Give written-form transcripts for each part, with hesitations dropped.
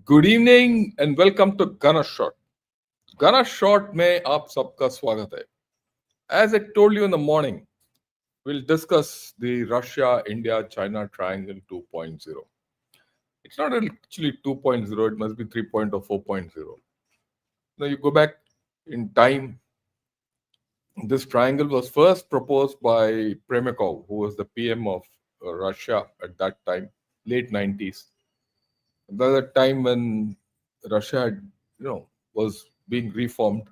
Good evening and welcome to गना shot. गना shot में आप सबका स्वागत है. As I told you in the morning, we'll discuss the Russia, India, China triangle 2.0. It's not actually 2.0, it must be 3.0 or 4.0. Now you go back in time. This triangle was first proposed by Premikov, who was the PM of Russia at that time, late 90s. That was a time when Russia had, was being reformed.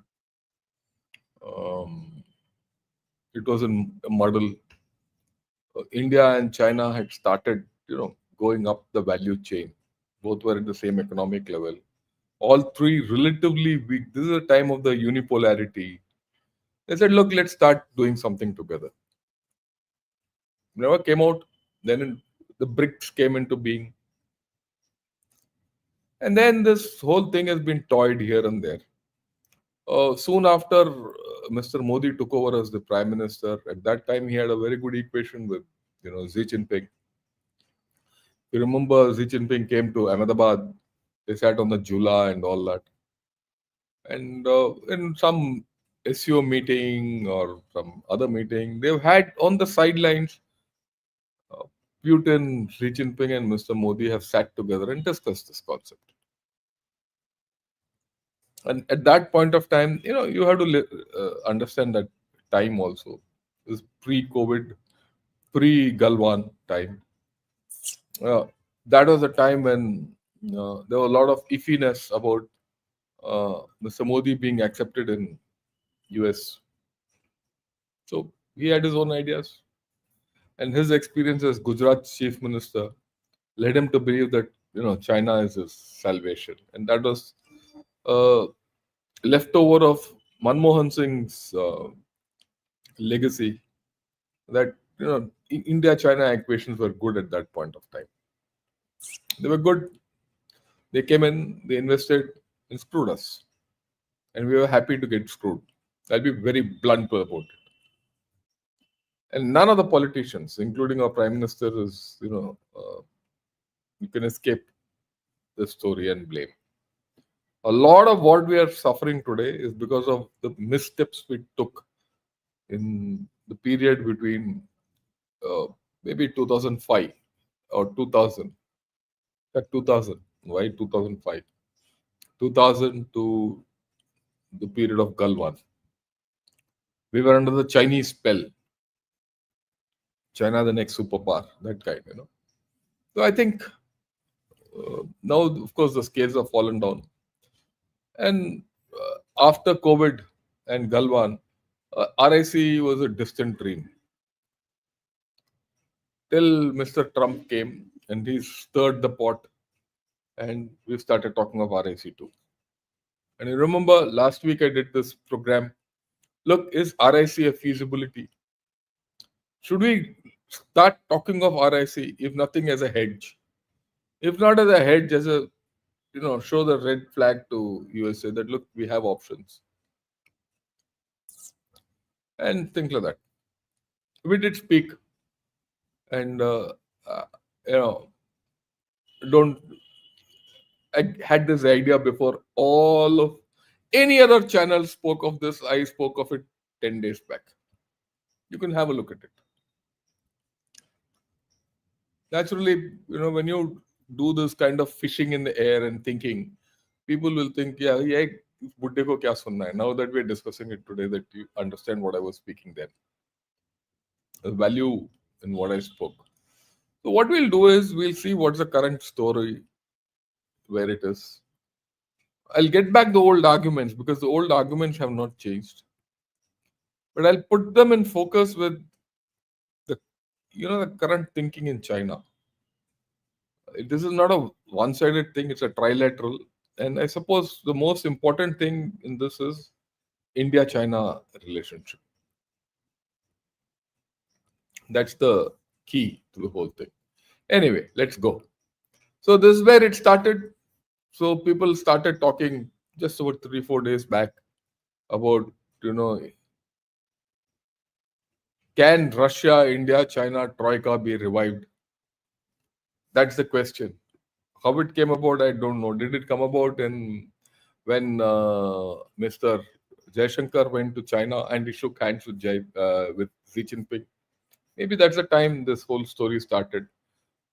Um, it was in a muddle. India and China had started, going up the value chain. Both were at the same economic level. All three relatively weak. This is a time of the unipolarity. They said, look, let's start doing something together. Never came out. Then the BRICS came into being. And then this whole thing has been toyed here and there. Soon after Mr. Modi took over as the prime minister, at that time he had a very good equation with, Xi Jinping. You remember Xi Jinping came to Ahmedabad, they sat on the Jula and all that. And in some SEO meeting or some other meeting, they've had on the sidelines, uh, Putin, Xi Jinping and Mr. Modi have sat together and discussed this concept. And at that point of time, you have to understand that time also. This pre-COVID, pre-Galwan time. Uh, that was a time when there was a lot of iffiness about Mr. Modi being accepted in US. So he had his own ideas, and his experience as Gujarat's chief minister led him to believe that China is his salvation, and that was uh, leftover of Manmohan Singh's legacy. That India-China equations were good at that point of time. They were good. They came in, they invested, and screwed us, and we were happy to get screwed. I'll be very blunt about it. And none of the politicians, including our prime minister, is you can escape the story and blame. A lot of what we are suffering today is because of the missteps we took in the period between maybe 2005 or 2000. 2000, why 2005? 2000 to the period of Galwan. We were under the Chinese spell. China, the next superpower, that kind. So I think now, of course, the scales have fallen down. And after COVID and Galwan, RIC was a distant dream. Till Mr. Trump came and he stirred the pot, and we started talking of RIC too. And you remember last week I did this program. Look, is RIC a feasibility? Should we start talking of RIC, if nothing, as a hedge? If not as a hedge, as a, show the red flag to USA that, look, we have options. And things like that. We did speak. And, don't, I had this idea before all of any other channel spoke of this. I spoke of it 10 days back. You can have a look at it. Naturally, when you do this kind of fishing in the air and thinking, people will think, yeah, buddhe ko kya sunna hai? Now that we're discussing it today, that you understand what I was speaking there. The value in what I spoke. So what we'll do is we'll see what's the current story, where it is. I'll get back the old arguments because the old arguments have not changed. But I'll put them in focus with the current thinking in China. This is not a one-sided thing, it's a trilateral. And I suppose the most important thing in this is India-China relationship. That's the key to the whole thing. Anyway, let's go. So this is where it started. So people started talking just about 3-4 days back about, can Russia, India, China troika be revived? That's the question. How it came about, I don't know. Did it come about when Mr. Shankar went to China and he shook hands with with Xi Jinping? Maybe that's the time this whole story started.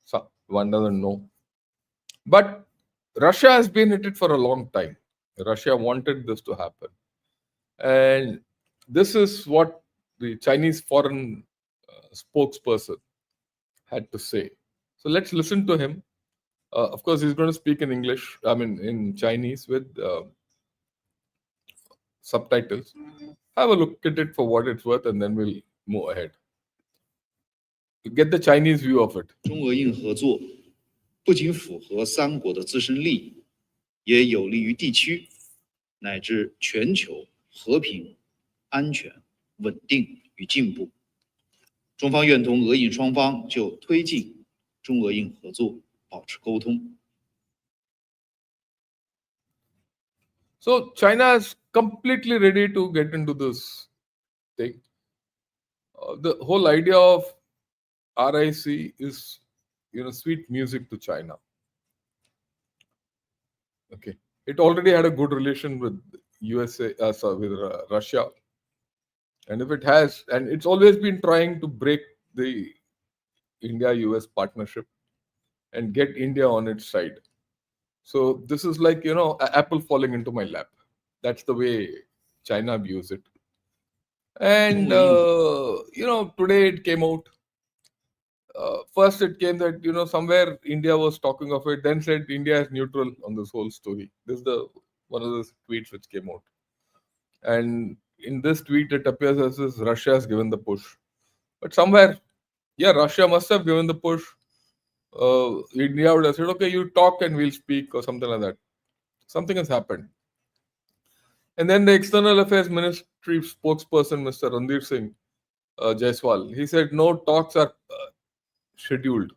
So, one doesn't know. But Russia has been at it for a long time. Russia wanted this to happen. And this is what the Chinese foreign spokesperson had to say. So let's listen to him. Of course, he's going to speak in English, I mean, in Chinese with subtitles. Have a look at it for what it's worth, and then we'll move ahead. You get the Chinese view of it. 中俄印合作不仅符合三国的自身利益，也有利于地区乃至全球和平、安全、稳定与进步。中方愿同俄印双方就推进中俄印合作保持沟通。So China is completely ready to get into this thing. The whole idea of RIC is, sweet music to China. Okay, it already had a good relation with Russia, and if it has, and it's always been trying to break the India-US partnership and get India on its side. So this is like apple falling into my lap. That's the way China views it. And today it came out. First it came that somewhere India was talking of it, then said India is neutral on this whole story. This is the one of the tweets which came out. And in this tweet it appears as if Russia has given the push. But somewhere, Russia must have given the push. India would have said, okay, you talk and we'll speak, or something like that. Something has happened. And then the External Affairs Ministry spokesperson, Mr. Randir Singh Jaiswal, he said no talks are scheduled.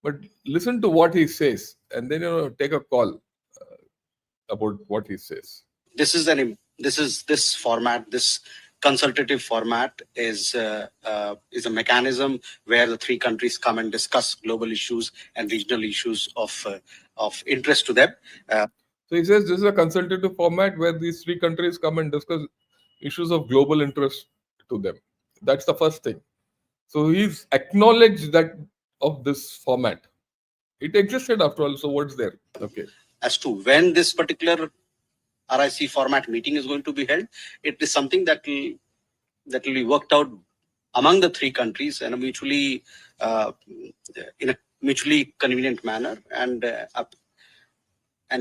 But listen to what he says, and then take a call about what he says. This format, this consultative format is a mechanism where the three countries come and discuss global issues and regional issues of interest to them. So he says this is a consultative format where these three countries come and discuss issues of global interest to them. That's the first thing. So he's acknowledged that of this format. It existed after all, so what's there? Okay. As to when this particular RIC format meeting is going to be held, it is something that will be worked out among the three countries in a mutually convenient manner, and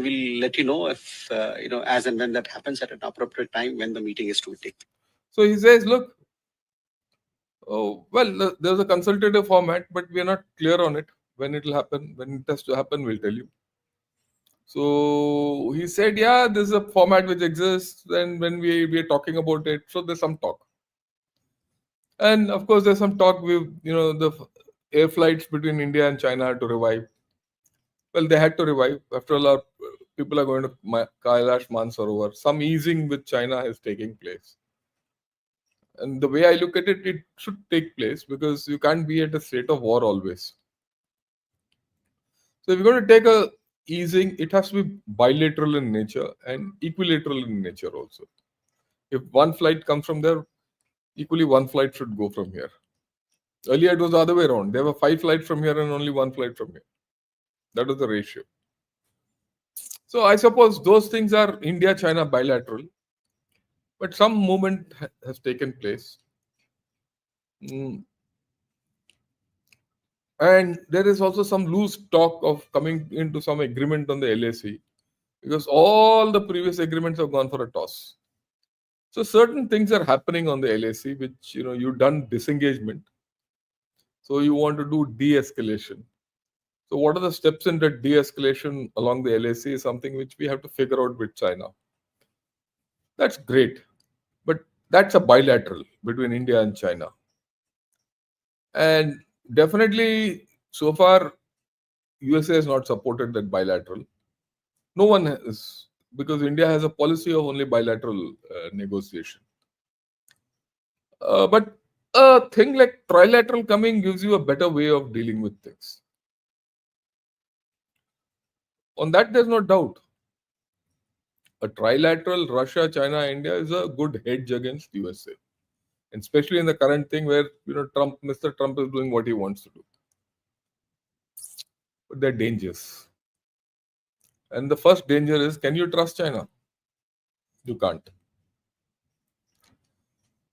we'll let you know if as and when that happens at an appropriate time when the meeting is to be taken. So he says, look, there's a consultative format, but we are not clear on it when it will happen. When it has to happen, we'll tell you. So he said, this is a format which exists, and when we are talking about it, so there's some talk. And of course, there's some talk with the air flights between India and China had to revive. Well, they had to revive. After all, our people are going to Kailash Mansarovar. Some easing with China is taking place. And the way I look at it, it should take place because you can't be at a state of war always. So if you're going to take a easing, it has to be bilateral in nature and equilateral in nature also. If one flight comes from there, equally one flight should go from here. Earlier it was the other way around. There were 5 flights from here and only 1 flight from here. That was the ratio. So I suppose those things are India-China bilateral, but some movement has taken place. And there is also some loose talk of coming into some agreement on the LAC, because all the previous agreements have gone for a toss. So certain things are happening on the LAC, which you've done disengagement. So you want to do de-escalation. So what are the steps in that de-escalation along the LAC is something which we have to figure out with China. That's great, but that's a bilateral between India and China. And definitely, so far, USA has not supported that bilateral. No one has, because India has a policy of only bilateral negotiation. But a thing like trilateral coming gives you a better way of dealing with things. on that there's no doubt. A trilateral Russia, China, India is a good hedge against USA, and especially in the current thing where Mr. Trump is doing what he wants to do. But there are dangers, and the first danger is: can you trust China? You can't.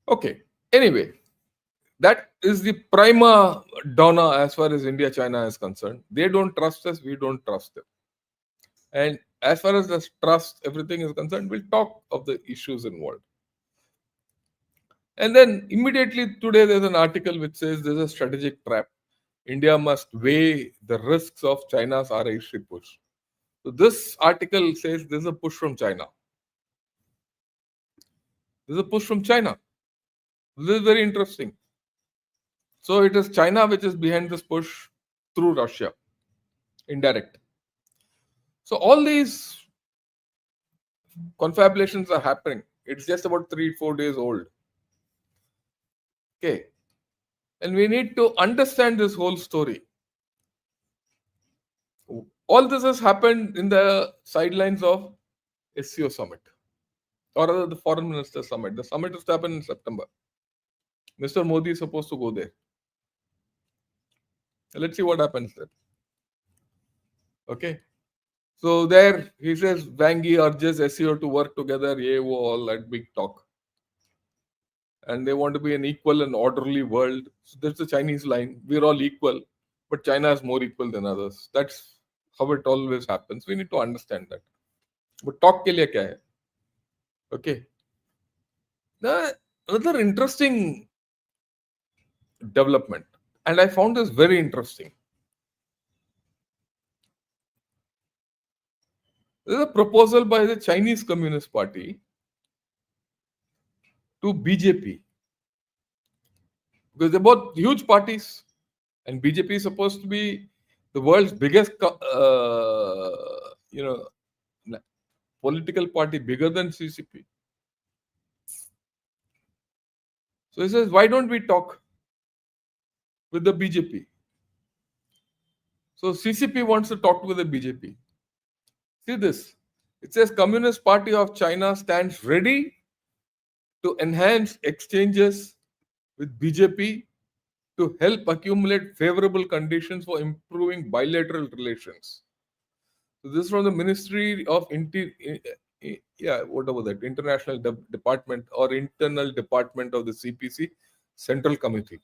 Okay. Anyway, that is the prima donna as far as India China is concerned. They don't trust us, we don't trust them. And as far as the trust, everything is concerned, we'll talk of the issues involved. And then immediately today there's an article which says there's a strategic trap. India must weigh the risks of China's RIC push. So this article says there's a push from China. There's a push from China. This is very interesting. So it is China which is behind this push through Russia, indirect. So all these confabulations are happening. It's just about 3-4 days old. Okay. And we need to understand this whole story. All this has happened in the sidelines of SCO summit, or rather the foreign minister summit. The summit is to happen in September. Mr. Modi is supposed to go there. Let's see what happens there. Okay. So there he says Wang urges SCO to work together, all that big talk. And they want to be an equal and orderly world. So that's the Chinese line. We're all equal, but China is more equal than others. That's how it always happens. We need to understand that. But talk ke liye kya hai? Okay. Now, another interesting development, and I found this very interesting. There's a proposal by the Chinese Communist Party to BJP, because they're both huge parties, and BJP is supposed to be the world's biggest, political party, bigger than CCP. So he says, why don't we talk with the BJP? So CCP wants to talk with the BJP. See this. It says Communist Party of China stands ready to enhance exchanges with BJP to help accumulate favorable conditions for improving bilateral relations. So this is from the Ministry of International Department or Internal Department of the CPC Central Committee.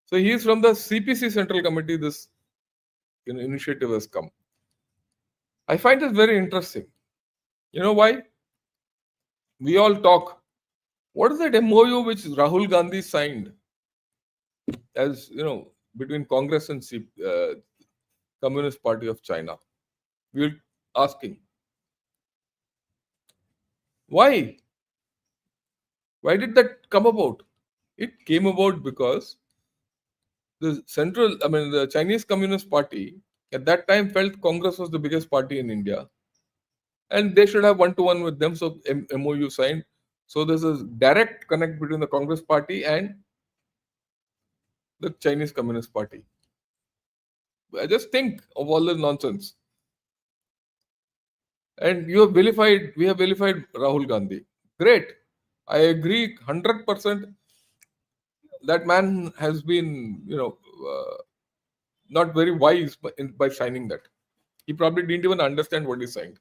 So he is from the CPC Central Committee. This initiative has come. I find this very interesting. You know why? We all talk. What is that MOU which Rahul Gandhi signed? As you know, between Congress and Communist Party of China. We are asking, why? Why did that come about? It came about because the Chinese Communist Party at that time felt Congress was the biggest party in India, and they should have one-to-one with them. So MOU signed. So there's a direct connect between the Congress Party and the Chinese Communist Party. I just think of all this nonsense. And we have vilified Rahul Gandhi. Great. I agree 100%. That man has been, not very wise by signing that. He probably didn't even understand what he signed.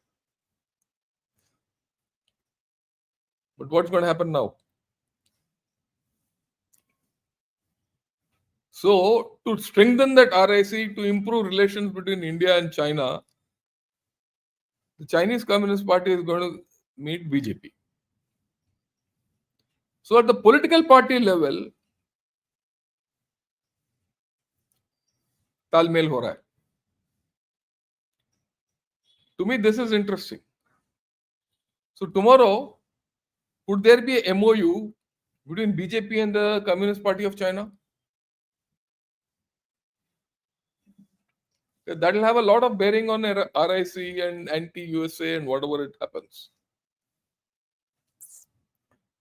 But what's going to happen now? So, to strengthen that RIC, to improve relations between India and China, the Chinese Communist Party is going to meet BJP. So, at the political party level, talmel ho raha hai. To me, this is interesting. So, tomorrow, could there be a MOU between BJP and the Communist Party of China? That will have a lot of bearing on RIC and anti-USA and whatever it happens.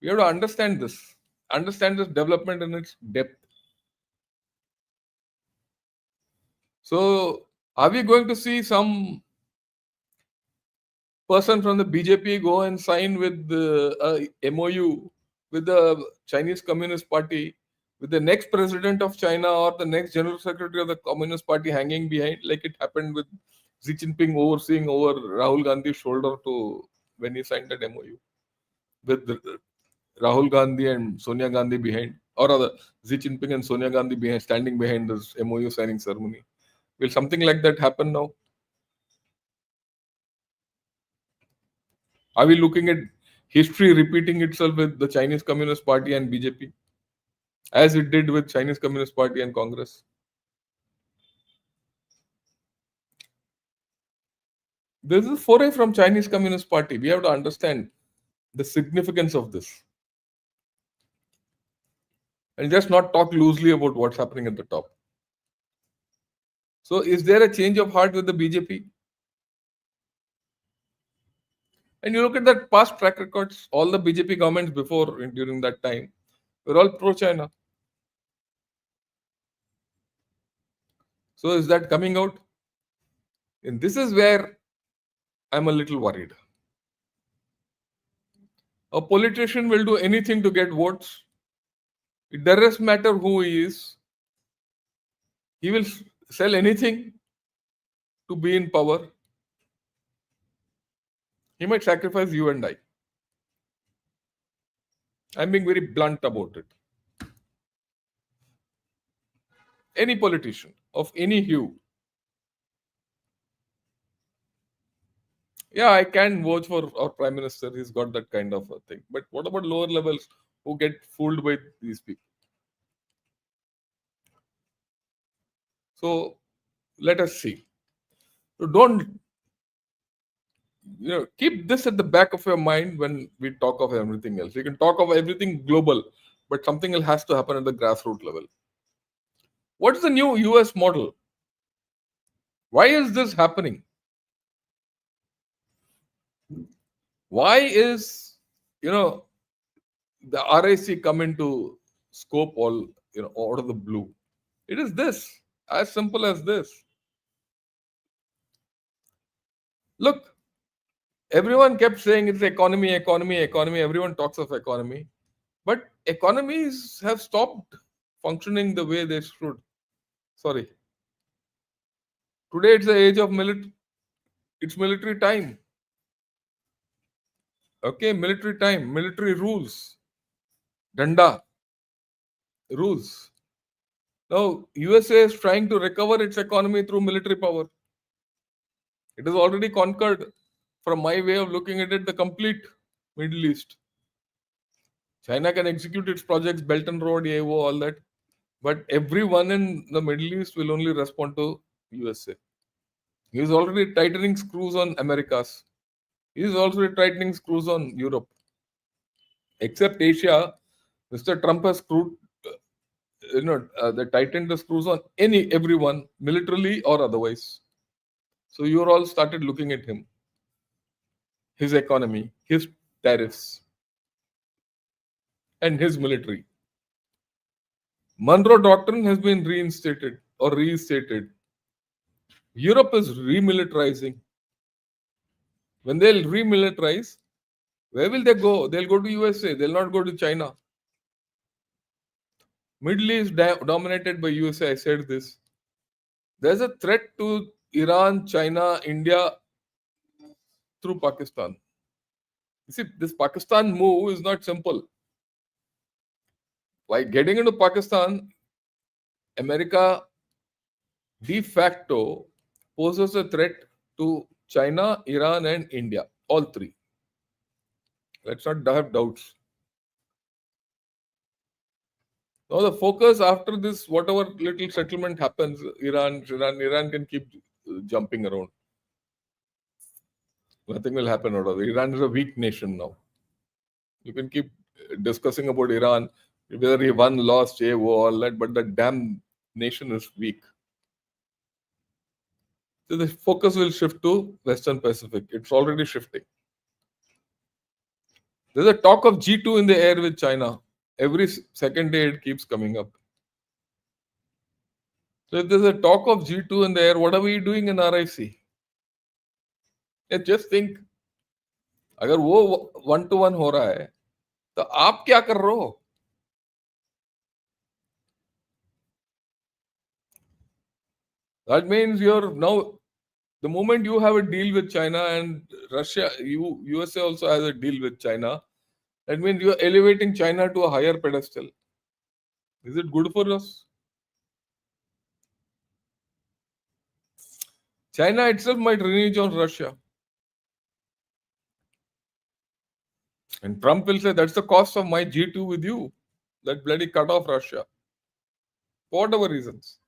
We have to understand this development in its depth. So, are we going to see some person from the BJP go and sign with the MOU with the Chinese Communist Party, with the next president of China or the next general secretary of the Communist Party hanging behind, like it happened with Xi Jinping overseeing over Rahul Gandhi's shoulder to when he signed that MOU, with Rahul Gandhi and Sonia Gandhi behind, or rather Xi Jinping and Sonia Gandhi behind, standing behind this MOU signing ceremony. Will something like that happen now? Are we looking at history repeating itself with the Chinese Communist Party and BJP, as it did with Chinese Communist Party and Congress? This is a foray from Chinese Communist Party. We have to understand the significance of this and just not talk loosely about what's happening at the top. So, is there a change of heart with the BJP? And you look at that past track records, all the BJP governments before and during that time were all pro-China. So is that coming out? And this is where I'm a little worried. A politician will do anything to get votes. It doesn't matter who he is. He will sell anything to be in power. He might sacrifice you and I. I'm being very blunt about it. Any politician of any hue. Yeah, I can vote for our Prime Minister. He's got that kind of a thing. But what about lower levels who get fooled by these people? So let us see. So don't keep this at the back of your mind when we talk of everything else. You can talk of everything global, but something else has to happen at the grassroots level. What's the new US model? Why is this happening? Why is the RIC come into scope all out of the blue? It is this, as simple as this. Look, everyone kept saying it's economy, economy, economy. Everyone talks of economy. But economies have stopped functioning the way they should. Sorry. Today it's the age of it's military time. Okay, military time, military rules. Danda rules. Now, USA is trying to recover its economy through military power. It has already conquered, from my way of looking at it, the complete Middle East. China can execute its projects, Belt and Road, AO, all that. But everyone in the Middle East will only respond to USA. He is already tightening screws on Americas. He is also tightening screws on Europe. Except Asia, Mr. Trump has screwed, they tightened the screws on everyone, militarily or otherwise. So you all started looking at him, his economy, his tariffs, and his military. Monroe Doctrine has been reinstated or restated. Europe is remilitarizing. When they'll remilitarize, where will they go? They'll go to USA. They'll not go to China. Middle East dominated by USA. I said this. There's a threat to Iran, China, India through Pakistan. You see, this Pakistan move is not simple. By getting into Pakistan, America de facto poses a threat to China, Iran, and India. All three. Let's not have doubts. Now the focus after this, whatever little settlement happens, Iran can keep jumping around. Nothing will happen out of it. Iran is a weak nation now. You can keep discussing about Iran, whether he won, lost, all that, but the damn nation is weak. So the focus will shift to Western Pacific. It's already shifting. There's a talk of G2 in the air with China. Every second day it keeps coming up. So if there's a talk of G2 in the air, what are we doing in RIC? Just think, अगर वो 1-to-1 हो रहा है तो आप क्या कर रहे हो? That means you're now, the moment you have a deal with China and Russia, USA also has a deal with China. That means you're elevating China to a higher pedestal. Is it good for us? China itself might renege on Russia. And Trump will say, that's the cost of my G2 with you. That bloody cut off Russia. For whatever reasons.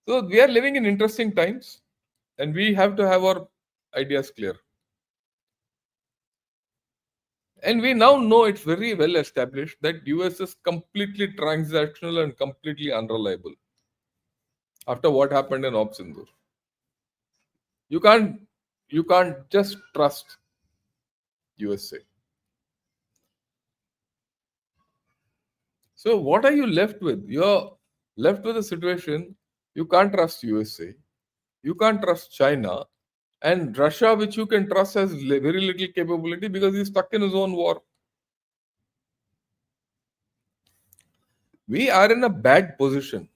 So we are living in interesting times and we have to have our ideas clear. And we now know it's very well established that US is completely transactional and completely unreliable after what happened in Op Sindur. You can't just trust USA. So what are you left with? You're left with a situation you can't trust USA, you can't trust China, and Russia, which you can trust, has very little capability because he's stuck in his own war. We are in a bad position.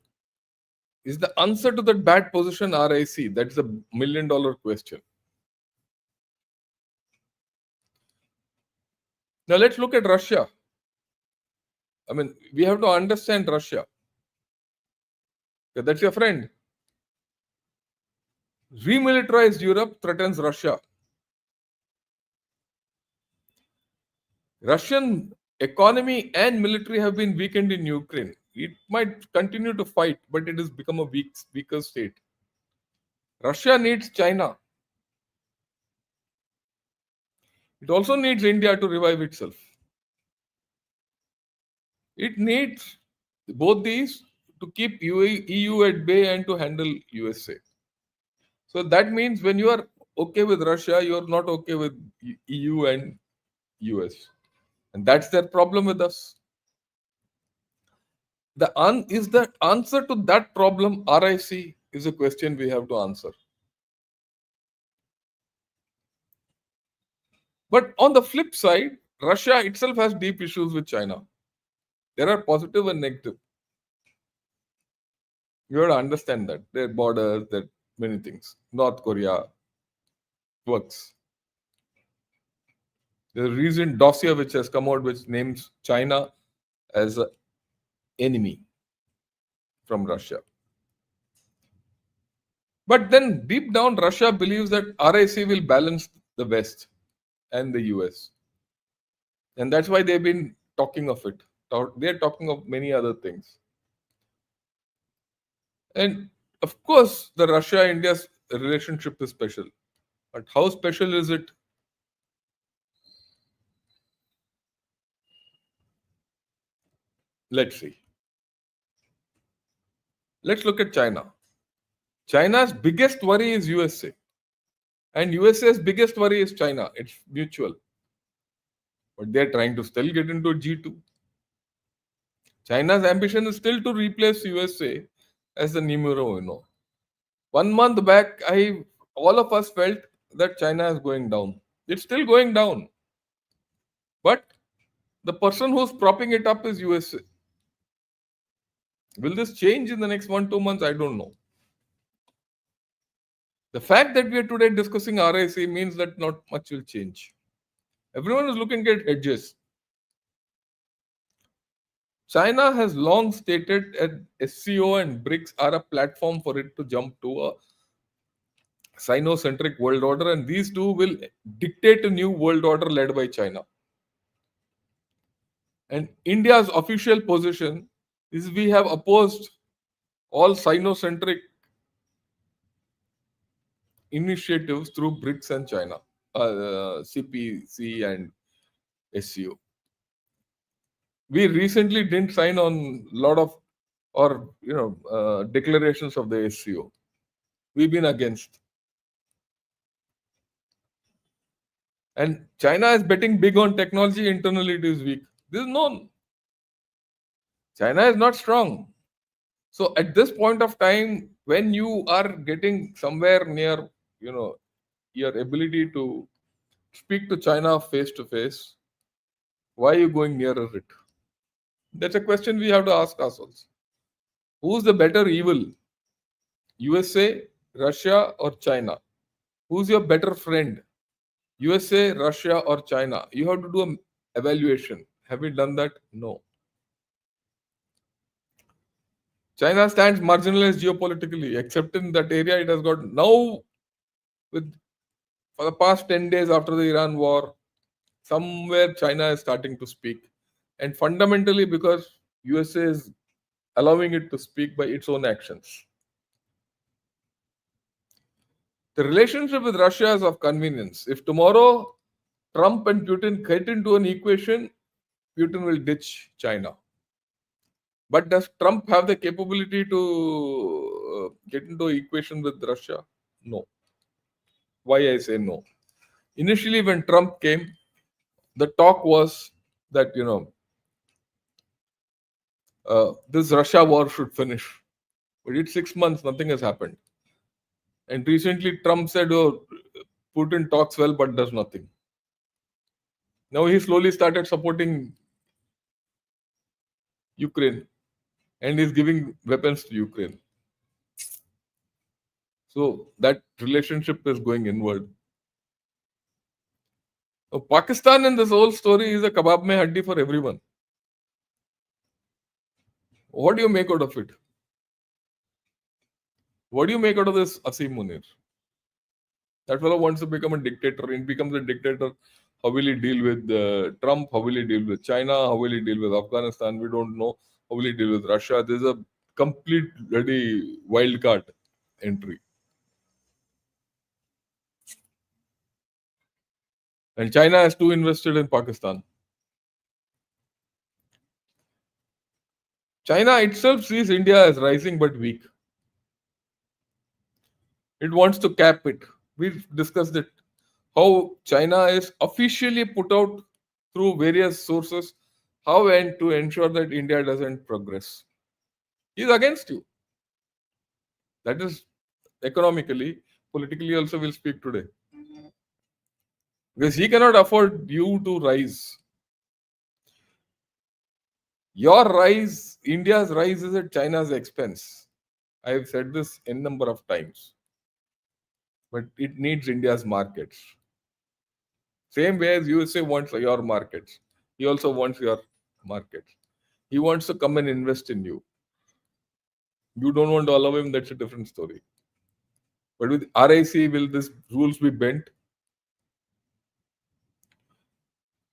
Is the answer to that bad position RIC? That's a $1 million question. Now let's look at Russia. I mean, we have to understand Russia. Okay, that's your friend. Remilitarized Europe threatens Russia. Russian economy and military have been weakened in Ukraine. It might continue to fight, but it has become a weaker state. Russia needs China. It also needs India to revive itself. It needs both these to keep EU at bay and to handle USA. So that means when you are okay with Russia, you are not okay with EU and US. And that's their problem with us. Is the answer to that problem RIC is a question we have to answer. But on the flip side, Russia itself has deep issues with China. There are positive and negative. You have to understand that. Their borders, there are many things. North Korea works. There's a recent dossier which has come out which names China as an enemy from Russia. But then deep down, Russia believes that RIC will balance the West and the US. And that's why they've been talking of it. They're talking of many other things. And of course, the Russia-India relationship is special. But how special is it? Let's see. Let's look at China. China's biggest worry is USA. And USA's biggest worry is China. It's mutual. But they're trying to still get into G2. China's ambition is still to replace USA as the numero uno. 1 month back, all of us felt that China is going down. It's still going down. But the person who's propping it up is USA. Will this change in the next 1-2 months? I don't know. The fact that we are today discussing RIC means that not much will change. Everyone is looking at hedges. China has long stated that SCO and BRICS are a platform for it to jump to a Sino-centric world order, and these two will dictate a new world order led by China. And India's official position is we have opposed all Sino-centric initiatives through BRICS and China, CPC and SCO. We recently didn't sign on a lot of declarations of the SCO. We've been against. And China is betting big on technology. Internally, it is weak. This is known. China is not strong. So at this point of time, when you are getting somewhere near, your ability to speak to China face to face, why are you going nearer it? That's a question we have to ask ourselves. Who's the better evil? USA, Russia, or China? Who's your better friend? USA, Russia, or China? You have to do an evaluation. Have we done that? No. China stands marginalized geopolitically, except in that area it has got now, with for the past 10 days after the Iran war, somewhere China is starting to speak. And fundamentally because USA is allowing it to speak by its own actions. The relationship with Russia is of convenience. If tomorrow Trump and Putin get into an equation, Putin will ditch China. But does Trump have the capability to get into an equation with Russia? No. Why I say no? Initially, when Trump came, the talk was that this Russia war should finish. But it's 6 months, nothing has happened. And recently, Trump said, "Oh, Putin talks well but does nothing." Now he slowly started supporting Ukraine and is giving weapons to Ukraine. So that relationship is going inward. So Pakistan in this whole story is a kebab mein haddi for everyone. What do you make out of it? What do you make out of this Asim Munir? That fellow wants to become a dictator. He becomes a dictator. How will he deal with Trump? How will he deal with China? How will he deal with Afghanistan? We don't know. How will he deal with Russia? There's a complete bloody wild card entry. And China has too invested in Pakistan. China itself sees India as rising but weak. It wants to cap it. We've discussed it. How China is officially put out through various sources, how and to ensure that India doesn't progress. He's against you. That is economically, politically also we'll speak today. Because he cannot afford you to rise. Your rise, India's rise is at China's expense. I have said this n number of times. But it needs India's markets. Same way as USA wants your markets. He also wants your markets. He wants to come and invest in you. You don't want to allow him, that's a different story. But with RIC, will these rules be bent?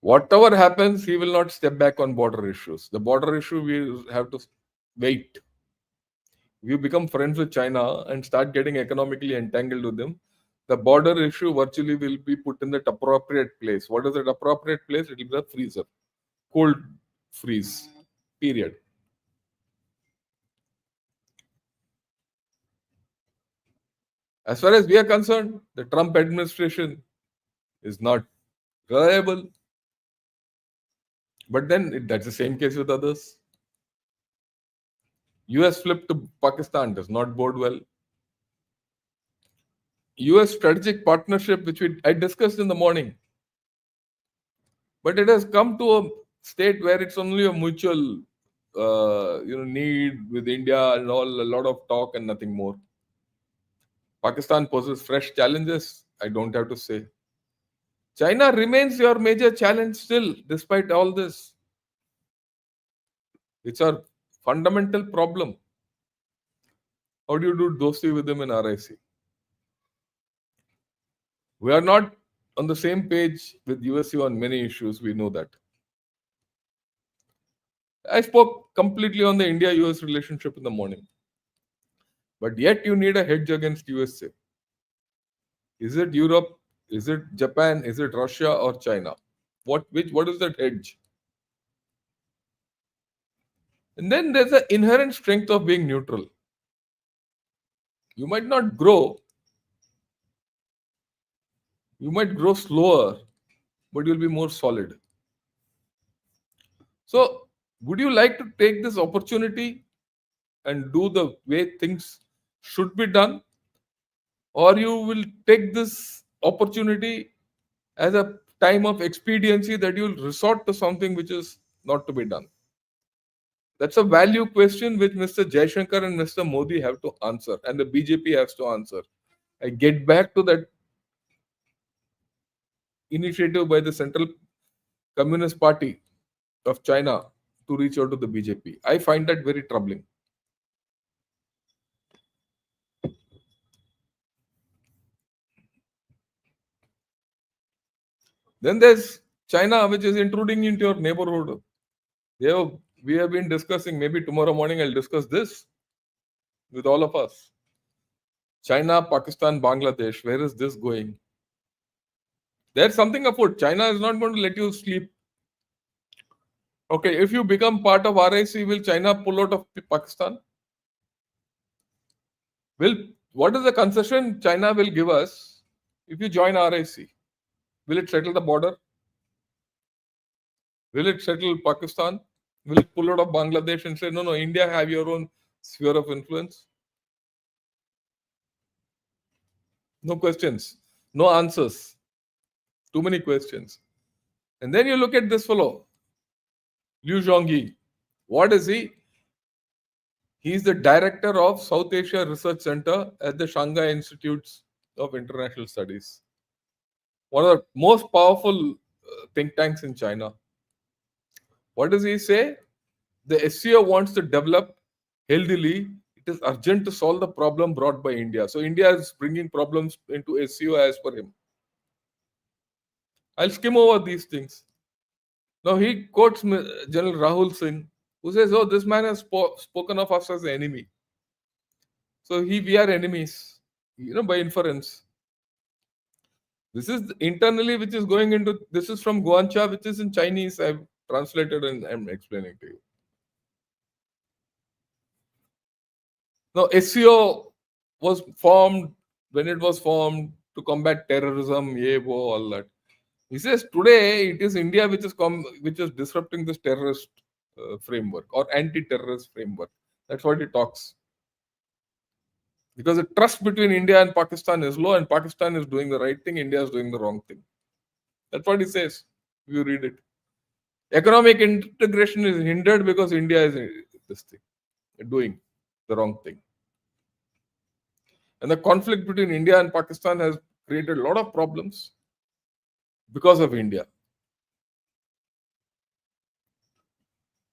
Whatever happens, he will not step back on border issues. The border issue, we have to wait. If you become friends with China and start getting economically entangled with them, the border issue virtually will be put in that appropriate place. What is that appropriate place? It will be the freezer. Cold freeze. Period. As far as we are concerned, the Trump administration is not reliable. But then that's the same case with others. US flip to Pakistan does not bode well. US strategic partnership, which I discussed in the morning, but it has come to a state where it's only a mutual need with India and all, a lot of talk and nothing more. Pakistan poses fresh challenges, I don't have to say. China remains your major challenge still, despite all this. It's our fundamental problem. How do you do dosti with them in RIC? We are not on the same page with USA on many issues, we know that. I spoke completely on the India-US relationship in the morning. But yet you need a hedge against USA. Is it Europe? Is it Japan? Is it Russia or China? What is that hedge? And then there's an inherent strength of being neutral. You might not grow. You might grow slower, but you'll be more solid. So, would you like to take this opportunity and do the way things should be done? Or you will take this opportunity as a time of expediency that you'll resort to something which is not to be done. That's a value question which Mr. Jaishankar and Mr. Modi have to answer, and the BJP has to answer. I get back to that initiative by the Central Communist Party of China to reach out to the BJP. I find that very troubling. Then there's China, which is intruding into your neighborhood. We have been discussing, maybe tomorrow morning I'll discuss this with all of us. China, Pakistan, Bangladesh, where is this going? There's something afoot. China is not going to let you sleep. Okay, if you become part of RIC, will China pull out of Pakistan? What is the concession China will give us if you join RIC? Will it settle the border? Will it settle Pakistan? Will it pull out of Bangladesh and say, no, India, have your own sphere of influence? No questions, no answers. Too many questions. And then you look at this fellow, Liu Zhongyi. What is he? He is the director of South Asia Research Center at the Shanghai Institutes of International Studies. One of the most powerful think tanks in China. What does he say? The SCO wants to develop healthily. It is urgent to solve the problem brought by India. So India is bringing problems into SCO as per him. I'll skim over these things. Now he quotes General Rahul Singh, who says, "Oh, this man has spoken of us as an enemy. So we are enemies, by inference." This is internally which is going into. This is from Guancha, which is in Chinese. I've translated and I'm explaining to you. Now, SCO was formed when it was formed to combat terrorism, all that. He says today it is India which is disrupting this terrorist framework or anti-terrorist framework. That's what he talks. Because the trust between India and Pakistan is low, and Pakistan is doing the right thing, India is doing the wrong thing. That's what he says. If you read it, economic integration is hindered because India is doing the wrong thing. And the conflict between India and Pakistan has created a lot of problems because of India.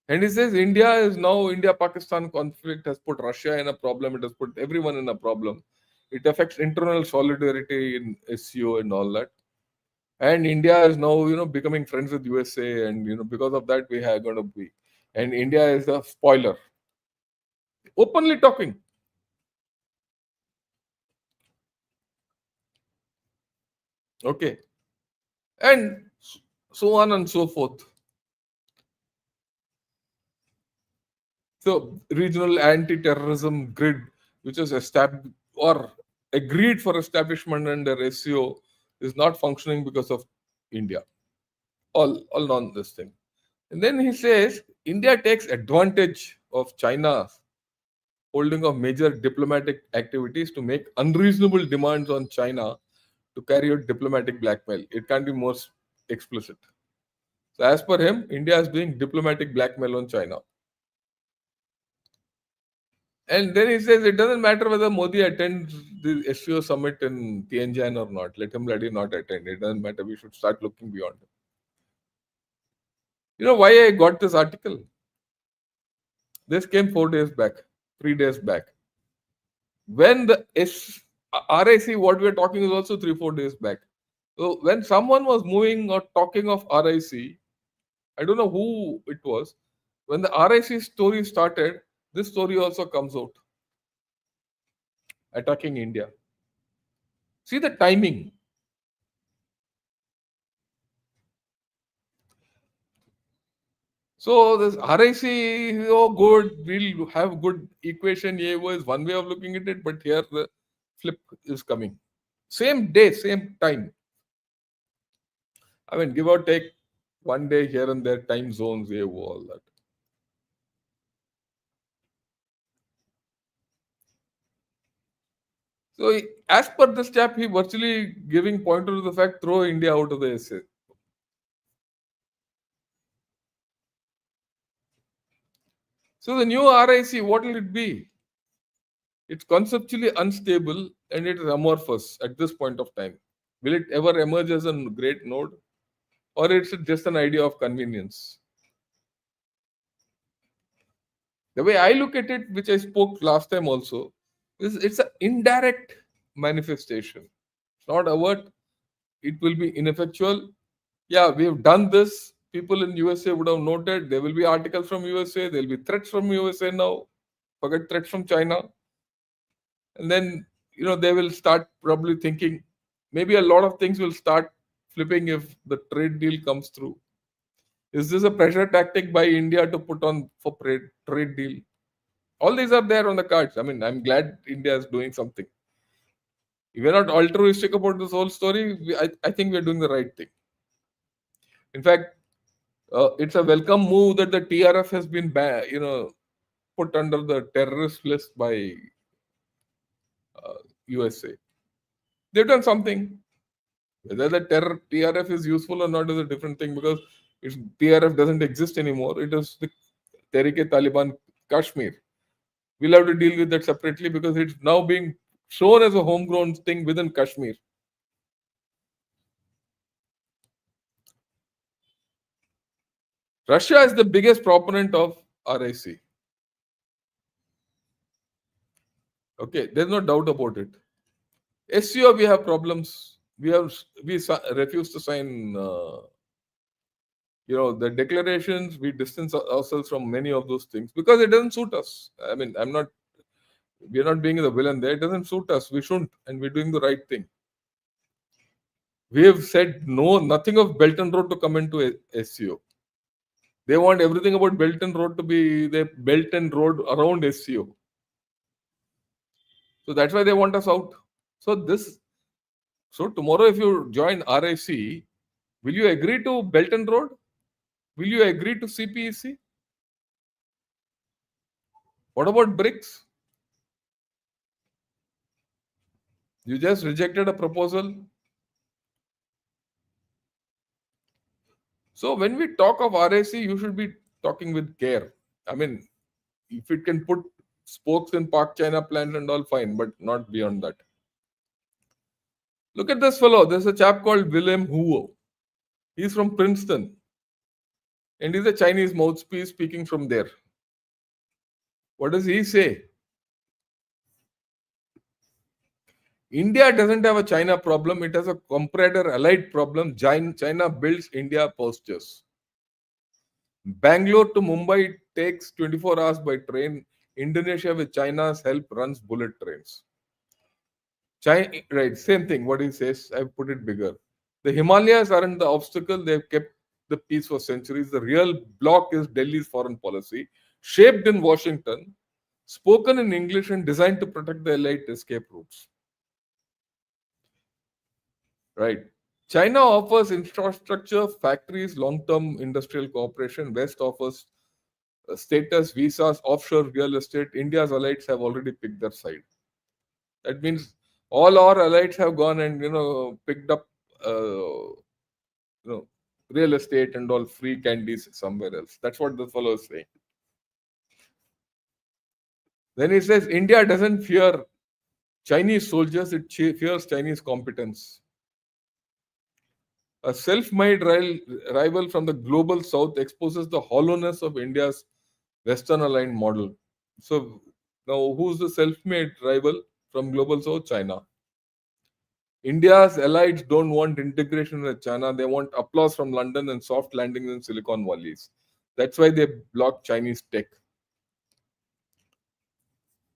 And he says India-Pakistan conflict has put Russia in a problem. It has put everyone in a problem. It affects internal solidarity in SCO and all that. And India is now, becoming friends with USA, and because of that we are going to be. And India is a spoiler. Openly talking. Okay. And so on and so forth. So regional anti-terrorism grid, which is established or agreed for establishment under SCO, is not functioning because of India. All on this thing. And then he says India takes advantage of China's holding of major diplomatic activities to make unreasonable demands on China to carry out diplomatic blackmail. It can't be more explicit. So as per him, India is doing diplomatic blackmail on China. And then he says it doesn't matter whether Modi attends the SCO summit in Tianjin or not. Let him not attend. It doesn't matter. We should start looking beyond it. You know why I got this article? This came 4 days back, 3 days back. When the RIC, what we're talking is also 3-4 days back. So when someone was moving or talking of RIC, I don't know who it was. When the RIC story started, this story also comes out. Attacking India. See the timing. So this RIC, good, we'll have good equation. Was one way of looking at it, but here the flip is coming. Same day, same time. I mean, give or take 1 day here and there, time zones, all that. So, as per this chap, he virtually giving pointer to the fact, throw India out of the SA. So, the new RIC, what will it be? It's conceptually unstable and it is amorphous at this point of time. Will it ever emerge as a great node? Or it's just an idea of convenience? The way I look at it, which I spoke last time also, is it's an indirect manifestation. It's not overt. It will be ineffectual. Yeah, we have done this. People in USA would have noted. There will be articles from USA. There will be threats from USA now. Forget threats from China. And then, they will start probably thinking, maybe a lot of things will start flipping if the trade deal comes through. Is this a pressure tactic by India to put on for trade deal? All these are there on the cards. I mean, I'm glad India is doing something. If we're not altruistic about this whole story, I think we're doing the right thing. In fact, it's a welcome move that the TRF has been, put under the terrorist list by USA. They've done something. Whether the TRF is useful or not is a different thing, because TRF doesn't exist anymore. It is the Tehrik-e-Taliban Kashmir. We'll have to deal with that separately because it's now being shown as a homegrown thing within Kashmir. Russia is the biggest proponent of RIC. Okay, there's no doubt about it. SCO, we have problems. We refuse to sign, the declarations. We distance ourselves from many of those things because it doesn't suit us. I mean, we're not being the villain there. It doesn't suit us. We shouldn't, and we're doing the right thing. We have said no, nothing of Belt and Road to come into SCO. They want everything about Belt and Road to be the Belt and Road around SCO. So that's why they want us out. So tomorrow, if you join RIC, will you agree to Belt and Road? Will you agree to CPEC? What about BRICS? You just rejected a proposal. So when we talk of RIC, you should be talking with care. I mean, if it can put spokes in Pak China plant and all, fine, but not beyond that. Look at this fellow. There's a chap called Willem Huo. He's from Princeton. And he's a Chinese mouthpiece speaking from there. What does he say? India doesn't have a China problem. It has a comparator-allied problem. China builds India postures. Bangalore to Mumbai takes 24 hours by train. Indonesia, with China's help, runs bullet trains. China, right, same thing. What he says, I've put it bigger. The Himalayas aren't the obstacle. They've kept the peace for centuries. The real block is Delhi's foreign policy, shaped in Washington, spoken in English, and designed to protect the elite escape routes. Right. China offers infrastructure, factories, long-term industrial cooperation. West offers status, visas, offshore real estate. India's allies have already picked their side. That means all our allies have gone and picked up real estate and all free candies somewhere else. That's what the fellow is saying. Then he says India doesn't fear Chinese soldiers, it fears Chinese competence. A self-made rival from the global south exposes the hollowness of India's Western aligned model. So now who's the self-made rival from global south? China. India's allies don't want integration with China. They want applause from London and soft landings in Silicon Valleys. That's why they block Chinese tech.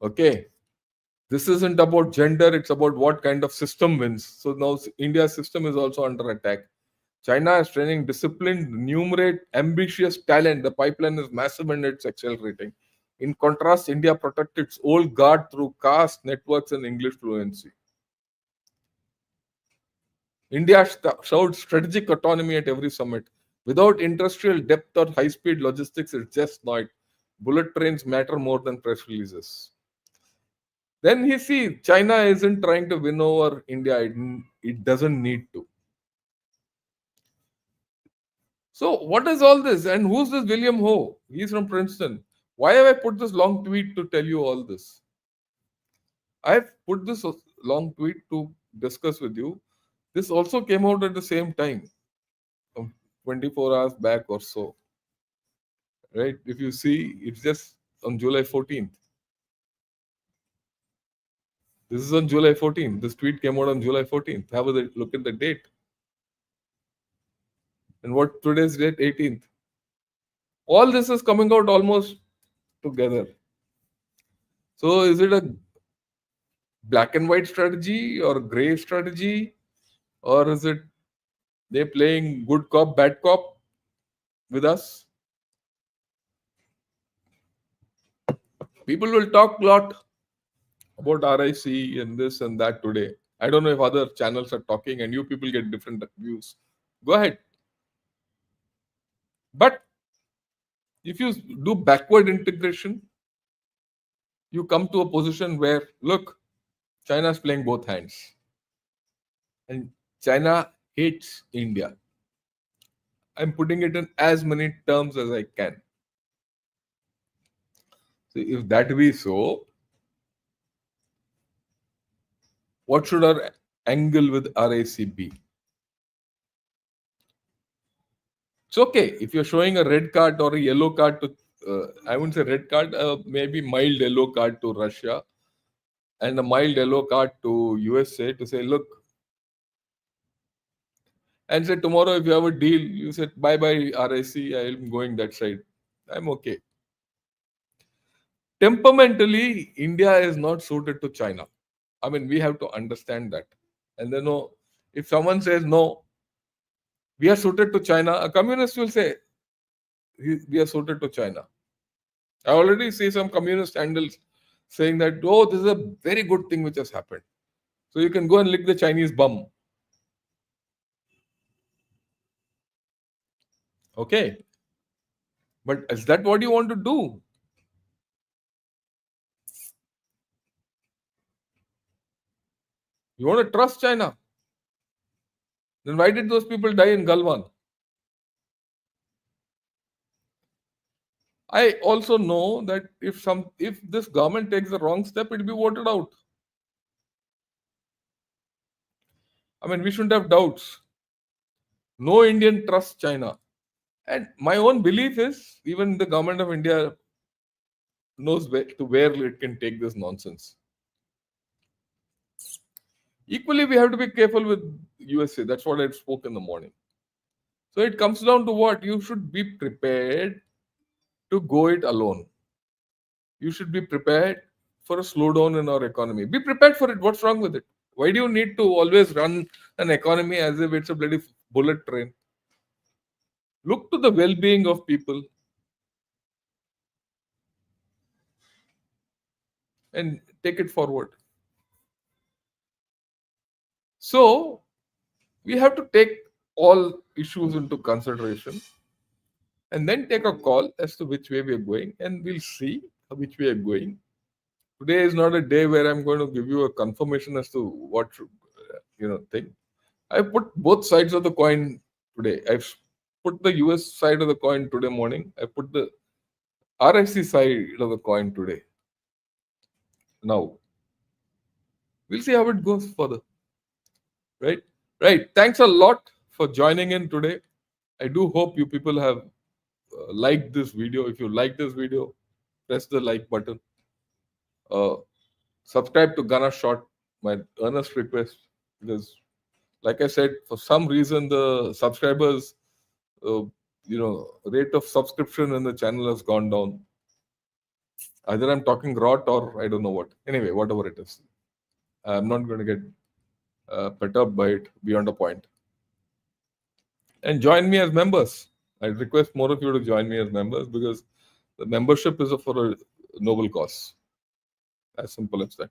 Okay. This isn't about gender. It's about what kind of system wins. So now India's system is also under attack. China is training disciplined, numerate, ambitious talent. The pipeline is massive and it's accelerating. In contrast, India protects its old guard through caste, networks, and English fluency. India showed strategic autonomy at every summit. Without industrial depth or high-speed logistics, it's just not. Bullet trains matter more than press releases. Then he see China isn't trying to win over India. It doesn't need to. So what is all this? And who's this William Ho? He's from Princeton. Why have I put this long tweet to tell you all this? I've put this long tweet to discuss with you. This also came out at the same time, 24 hours back or so. Right? If you see, it's just on July 14th. This is on July 14th. This tweet came out on July 14th. Have a look at the date. And what today's date? 18th. All this is coming out almost together. So is it a black and white strategy or gray strategy? Or is it they playing good cop, bad cop with us? People will talk a lot about RIC and this and that today. I don't know if other channels are talking and you people get different views. Go ahead. But if you do backward integration, you come to a position where, look, China is playing both hands. And China hates India. I'm putting it in as many terms as I can. So if that be so, what should our angle with RAC be? It's okay if you're showing a red card or a yellow card to, I wouldn't say red card, maybe mild yellow card to Russia and a mild yellow card to USA to say, look, and say tomorrow if you have a deal, you said bye bye RAC, I'm going that side. I'm okay. Temperamentally, India is not suited to China. I mean, we have to understand that. And then, if someone says no, we are suited to China, a communist will say we are suited to China. I already see some communist handles saying that, oh, this is a very good thing which has happened. So you can go and lick the Chinese bum. Okay. But is that what you want to do? You want to trust China? Then why did those people die in Galwan? I also know that if this government takes the wrong step, it will be voted out. I mean, we shouldn't have doubts. No Indian trusts China. And my own belief is even the government of India knows where it can take this nonsense. Equally, we have to be careful with USA. That's what I spoke in the morning. So it comes down to what? You should be prepared to go it alone. You should be prepared for a slowdown in our economy. Be prepared for it. What's wrong with it? Why do you need to always run an economy as if it's a bloody bullet train? Look to the well-being of people and take it forward. So we have to take all issues into consideration and then take a call as to which way we are going, and we'll see which way we are going. Today is not a day where I'm going to give you a confirmation as to what should, think. I put both sides of the coin today. I've put the US side of the coin today morning. I put the RIC side of the coin today. Now, we'll see how it goes further. Right? Right. Thanks a lot for joining in today. I do hope you people have liked this video. If you like this video, press the like button. Subscribe to Ghana Short, my earnest request, because like I said, for some reason the subscribers rate of subscription in the channel has gone down. Either I'm talking rot or I don't know what. Anyway, whatever it is, I'm not going to get perturbed by it beyond a point. And join me as members. I request more of you to join me as members because the membership is for a noble cause. As simple as that.